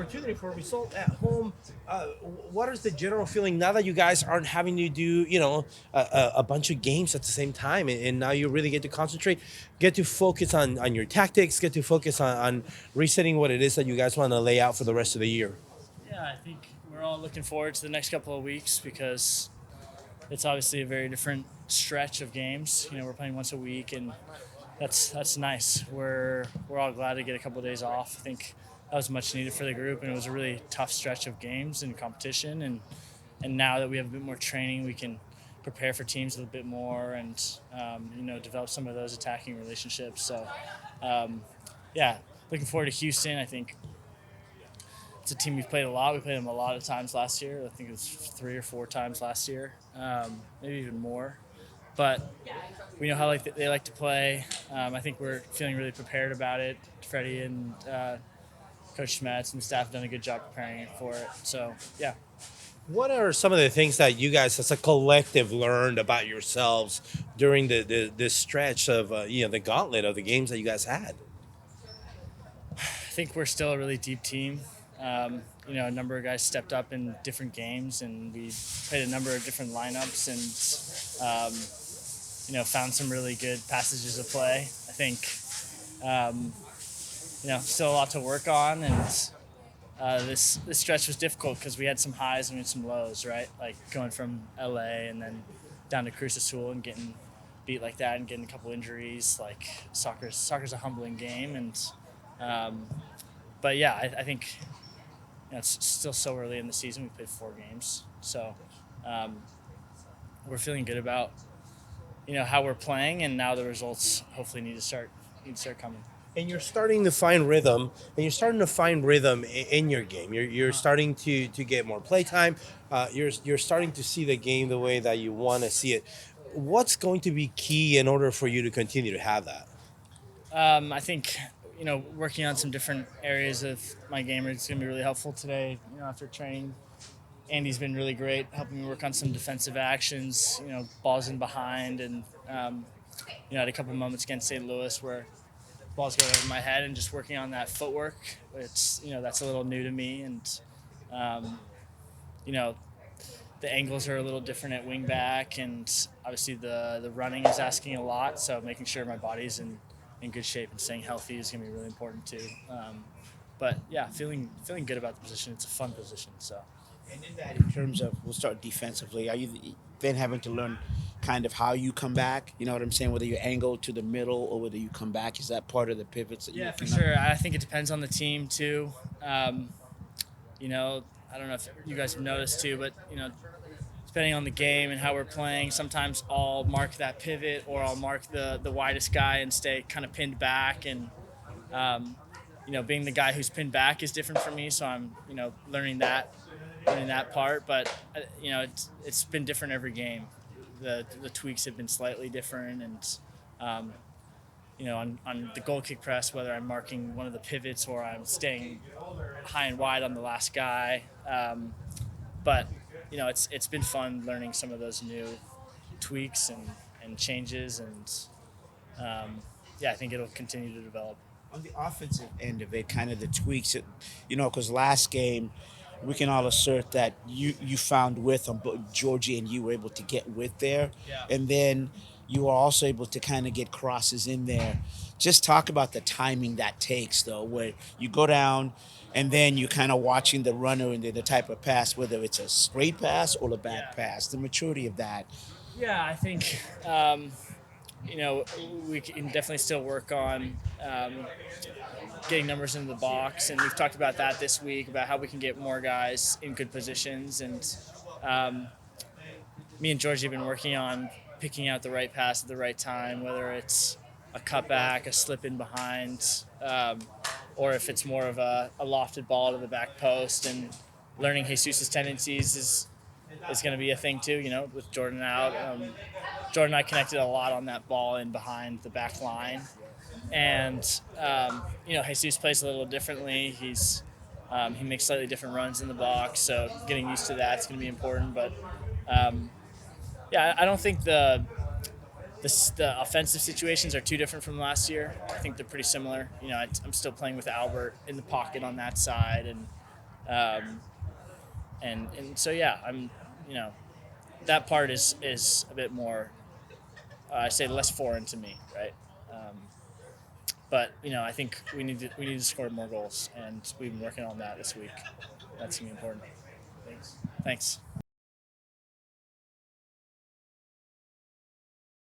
opportunity for a result at home. What is the general feeling now that you guys aren't having to do, a bunch of games at the same time, and now you really get to concentrate, get to focus on your tactics, get to focus on resetting what it is that you guys want to lay out for the rest of the year? Yeah, I think we're all looking forward to the next couple of weeks because it's obviously a very different stretch of games. We're playing once a week, and that's nice. We're all glad to get a couple of days off. I think that was much needed for the group, and it was a really tough stretch of games and competition. And now that we have a bit more training, we can prepare for teams a little bit more and develop some of those attacking relationships. So yeah, looking forward to Houston. I think it's a team we've played a lot. We played them a lot of times last year. I think it was 3 or 4 times last year, maybe even more. But we know how they like to play. I think we're feeling really prepared about it. Freddie and Coach Schmetz and the staff have done a good job preparing for it. So yeah. What are some of the things that you guys as a collective learned about yourselves during this stretch of the gauntlet of the games that you guys had? I think we're still a really deep team. A number of guys stepped up in different games, and we played a number of different lineups, and found some really good passages of play. I think still a lot to work on, and this stretch was difficult because we had some highs and we had some lows, right? Like going from LA and then down to Cruz Azul and getting beat like that and getting a couple injuries. Like soccer's a humbling game, and but yeah, I think it's still so early in the season. We played 4 games, so we're feeling good about how we're playing, and now the results hopefully need to start coming. And you're starting to find rhythm, in your game. You're starting to get more playtime. You're starting to see the game the way that you want to see it. What's going to be key in order for you to continue to have that? I think working on some different areas of my game is going to be really helpful today. After training, Andy's been really great helping me work on some defensive actions. Balls in behind, and had a couple moments against St. Louis where balls go over my head, and just working on that footwork. It's that's a little new to me, and you know the angles are a little different at wing back, and obviously the running is asking a lot. So making sure my body's in good shape and staying healthy is going to be really important too. But yeah, feeling good about the position. It's a fun position. So. And in that, in terms of, we'll start defensively, are you then having to learn kind of how you come back? You know what I'm saying? Whether you angle to the middle or whether you come back, is that part of the pivots that Yeah, for sure. I think it depends on the team too. I don't know if you guys have noticed too, but depending on the game and how we're playing, sometimes I'll mark that pivot or I'll mark the widest guy and stay kind of pinned back. And being the guy who's pinned back is different for me, so I'm learning that part. But it's been different every game. The tweaks have been slightly different, and on the goal kick press, whether I'm marking one of the pivots or I'm staying high and wide on the last guy. But it's been fun learning some of those new tweaks and changes, and I think it'll continue to develop. On the offensive end of it, kind of the tweaks, because last game, we can all assert that you found width on both Georgie and you were able to get width there. Yeah. And then you were also able to kind of get crosses in there. Just talk about the timing that takes, though, where you go down and then you're kind of watching the runner and the type of pass, whether it's a straight pass or a back pass, the maturity of that. Yeah, I think we can definitely still work on getting numbers into the box, and we've talked about that this week, about how we can get more guys in good positions. And me and Georgie have been working on picking out the right pass at the right time, whether it's a cutback, a slip in behind, or if it's more of a lofted ball to the back post. And learning Jesus' tendencies is going to be a thing too, with Jordan out. Jordan and I connected a lot on that ball in behind the back line. And, Jesus plays a little differently. He makes slightly different runs in the box, so getting used to that's going to be important. But, I don't think the offensive situations are too different from last year. I think they're pretty similar. I'm still playing with Albert in the pocket on that side, and And so yeah, I'm you know that part is a bit more I say less foreign to me, right? But I think we need to score more goals, and we've been working on that this week. That's gonna be important. Thanks.